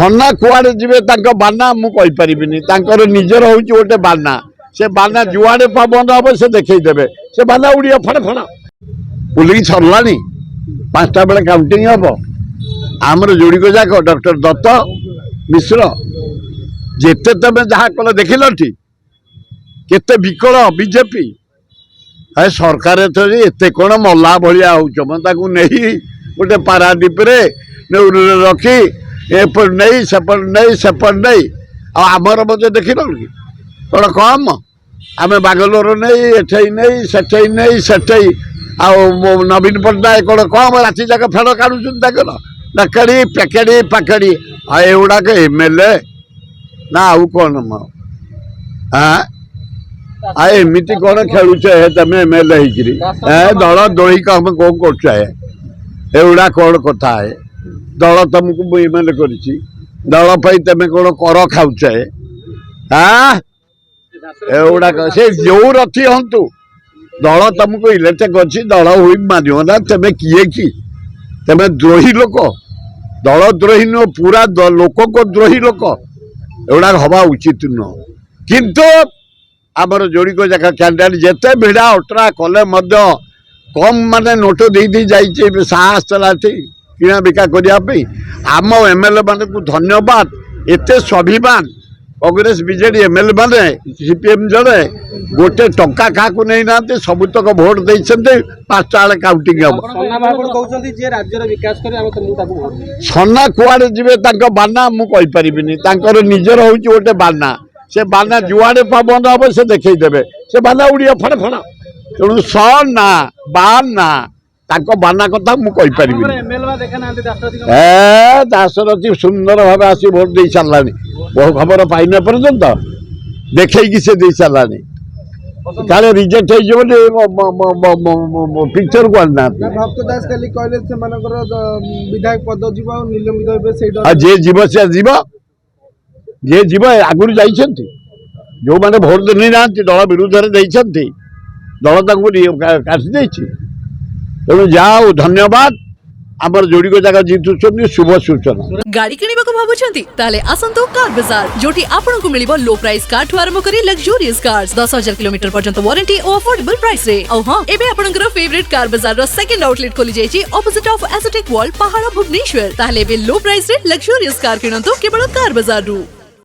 सन्ना कुआड़े जीवे बाना मुझे निजर हूँ गोटे बाना से बाना जुआड़े बंद हम से देखईदे से बाना उड़िया फड़ फड़ बुलिकी सरला 5टा बेले काउंटिंग हम आमर जोड़ीक जाक डॉक्टर दत्त मिश्र जेते तमें जहाँ कल देख केते विकल बीजेपी है सरकार एत कौन मला भाया हो नहीं गोटे पारादीप रखी एपट नहीं सेपट नहीं आमर मजे देख कि कौन कम आम बांगलोर नहीं एठे नहीं सेठे नहीं सेठे नवीन पट्टनायक कौन कम राति जाक फेड़ काढ़ुन नकड़ी पेकेड़ी पाकेड़ी एगुड़ाक एमएलए ना आउ कौन हाँ एमती कौन खेलुच तुम एमएलए दल दोही कम कौन करुड़ा कौन कथा है दल तुमको एमएलए कर दल तुम कौन कर खाऊच हाँ एगुड़ाक से जो रथी हूँ दल तुमको इलेक्ट कर दल हुई मार तुम किए कि तुम द्रोही लोक दल द्रोही नुह पूरा लोक को द्रोही लोक एगुड़ा हवा उचित नुह किंतु आमर जोड़ीक जाक कैंडिडेट जिते भिड़ा अटरा कले कम माने नोट दे जाइए साहस चला किना बिका करने आम एमएलए मान को धन्यवाद एत स्वाभिमान कांग्रेस बीजेडी एमएलए माने सीपीएम जड़े गोटे टंका क्या नहीं ना सबुतक भोट देते 5टा बेले काउंटिंग हम सन्ना कुआड़े जीवे बाना मुझे निजर हूँ गोटे बाना से बाना जुआड़े बंद हम से देखईदे से बाना उड़िया फड़ फड़ तेणु सन्ना बाना बाना कथा मुझे दासरथी सुंदर भाव आस भोट दे सारा बहु खबर पाइन पर्यंत देखी से दे सारा काले रिजेक्ट हो पिक्चर को आना भक्त दास खाली कहले विधायक पद निलंबित जे जीव से जीव जे जीव आगुरी जाइछन्ति जो माने भोट दे नहीं नांती दल विरुद्ध रे देइछन्ति दल ताकू काटी देछि तेणु जाओ धन्यवाद आमर जोड़ीक जागा जीतुछन्ति शुभ सूचना गाड़ी किनिबा को भाबुछन्ति ताले आसंतो कार बाजार जोटी आपनको मिलिबो लो प्राइस कार ठु आरंभ करी लग्जरियस कार्स 10,000 किलोमीटर पर्यंत वारंटी और अफोर्डेबल प्राइस रे औ हां एबे आपनकर फेवरेट कार बाजार रो सेकंड आउटलेट खोली जायछि ऑपोजिट ऑफ एसोटेक वॉल पहाड़ भुवनेश्वर ताले बे लो प्राइस रे लग्जरियस कार किनंतो केवल कार बाजार रु।